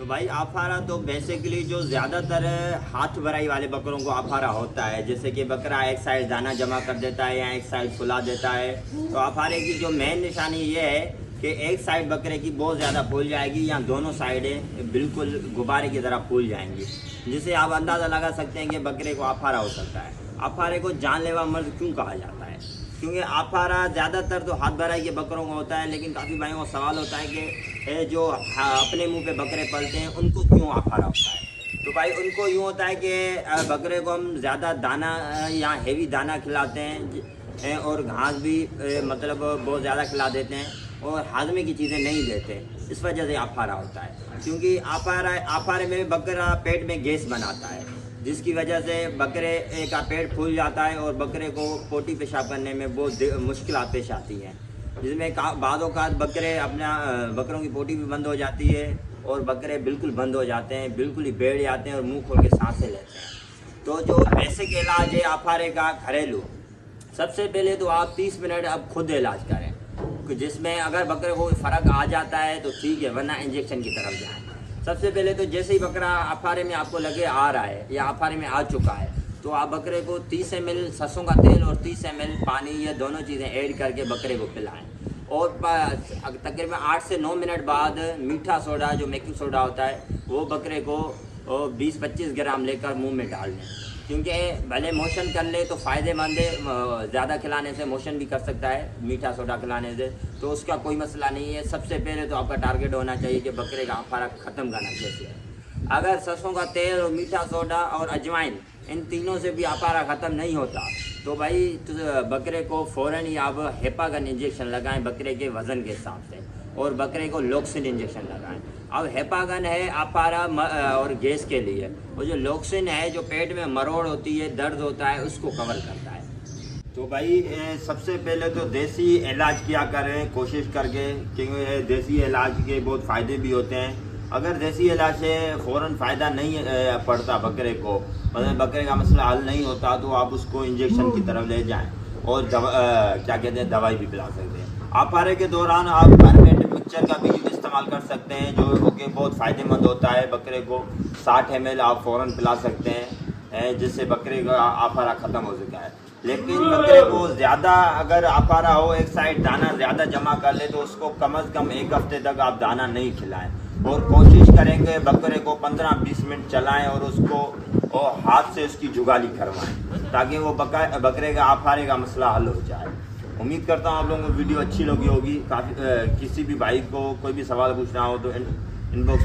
تو بھائی آفارہ تو بیسیکلی جو زیادہ تر ہاتھ بھرائی والے بکروں کو آفارہ ہوتا ہے، جیسے کہ بکرا ایک سائڈ دانہ جمع کر دیتا ہے یا ایک سائڈ پھلا دیتا ہے، تو آفارے کی جو مین نشانی یہ ہے کہ ایک سائڈ بکرے کی بہت زیادہ پھول جائے گی یا دونوں سائڈیں بالکل غبارے کی طرح پھول جائیں گی، جس سے آپ اندازہ لگا سکتے ہیں کہ بکرے کو آفارہ ہو سکتا ہے۔ آفارے کو جان لیوا مرض کیوں کہا جاتا ہے؟ کیونکہ آفارہ زیادہ تر تو ہاتھ بھرائی کے بکروں کا ہوتا ہے، لیکن کافی بھائیوں کو سوال ہوتا ہے کہ جو اپنے منہ پہ بکرے پلتے ہیں ان کو کیوں آفارہ ہوتا ہے؟ تو بھائی ان کو یوں ہوتا ہے کہ بکرے کو ہم زیادہ دانہ یا ہیوی دانہ کھلاتے ہیں اور گھاس بھی مطلب بہت زیادہ کھلا دیتے ہیں اور ہاضمے کی چیزیں نہیں دیتے، اس وجہ سے آفارہ ہوتا ہے۔ کیونکہ آفارے میں بکرا پیٹ میں گیس بناتا ہے، جس کی وجہ سے بکرے کا پیٹ پھول جاتا ہے اور بکرے کو پوٹی پیشاب کرنے میں بہت مشکلات پیش آتی ہیں، جس میں بعض اوقات بکروں کی پوٹی بھی بند ہو جاتی ہے اور بکرے بالکل بند ہو جاتے ہیں، بالکل ہی بیٹھ جاتے ہیں اور منہ کھول کے سانسیں لیتے ہیں۔ تو جو بیسک علاج ہے آفارے کا گھریلو، سب سے پہلے تو آپ 30 منٹ اب خود علاج کریں، جس میں اگر بکرے کو فرق آ جاتا ہے تو ٹھیک ہے، ورنہ انجیکشن کی طرف جائیں۔ سب سے پہلے تو جیسے ہی بکرا آفارے میں آپ کو لگے آ رہا ہے یا آفارے میں آ چکا ہے، تو آپ بکرے کو 30 ml سرسوں کا تیل اور 30 ml پانی، یہ دونوں چیزیں ایڈ کر کے بکرے کو پلائیں، اور تقریباً 8 سے 9 منٹ بعد میٹھا سوڈا جو بیکنگ سوڈا ہوتا ہے وہ بکرے کو 20-25 گرام لے کر منہ میں ڈال دیں، کیونکہ بھلے موشن کر لے تو فائدے مند ہے، زیادہ کھلانے سے موشن بھی کر سکتا ہے میٹھا سوڈا کھلانے سے، تو اس کا کوئی مسئلہ نہیں ہے۔ سب سے پہلے تو آپ کا ٹارگیٹ ہونا چاہیے کہ بکرے کا آفارہ ختم کرنا کیسے ہے۔ اگر سرسوں کا تیل اور میٹھا سوڈا اور اجوائن ان تینوں سے بھی آفارہ ختم نہیں ہوتا تو بھائی بکرے کو فوراً ہی آپ ہیپاگن انجیکشن لگائیں بکرے کے وزن کے حساب سے، اور بکرے کو لوکسن انجیکشن لگائیں۔ اب ہیپاگن ہے آفارہ اور گیس کے لیے، اور جو لوکسن ہے جو پیٹ میں مروڑ ہوتی ہے، درد ہوتا ہے، اس کو کور کرتا ہے۔ تو بھائی سب سے پہلے تو دیسی علاج کیا کریں کوشش کر کے، کیونکہ دیسی علاج کے بہت فائدے بھی ہوتے ہیں۔ اگر دیسی علاج سے فوراً فائدہ نہیں پڑتا بکرے کو، مطلب بکرے کا مسئلہ حل نہیں ہوتا، تو آپ اس کو انجیکشن کی طرف لے جائیں اور کیا کہتے ہیں دوائی بھی پلا سکتے ہیں۔ آفارے کے دوران آپ کاربیٹ مکسچر کا بھی استعمال کر سکتے ہیں، جو کہ بہت فائدہ مند ہوتا ہے۔ بکرے کو 60 ml آپ فوراً پلا سکتے ہیں، جس سے بکرے کا آفارہ ختم ہو سکتا ہے۔ لیکن بکرے کو زیادہ اگر آفارہ ہو، ایک سائڈ دانہ زیادہ جمع کر لے، تو اس کو کم از کم 1 ہفتے تک آپ دانہ نہیں کھلائیں، اور کوشش کریں کہ بکرے کو 15-20 منٹ چلائیں اور اس کو ہاتھ سے اس کی جگالی کروائیں، تاکہ وہ بکرے کا آفارے کا مسئلہ حل ہو جائے۔ امید کرتا ہوں آپ لوگوں کو ویڈیو اچھی لگی ہوگی۔ کسی بھی بھائی کو کوئی بھی سوال پوچھنا ہو تو ان باکس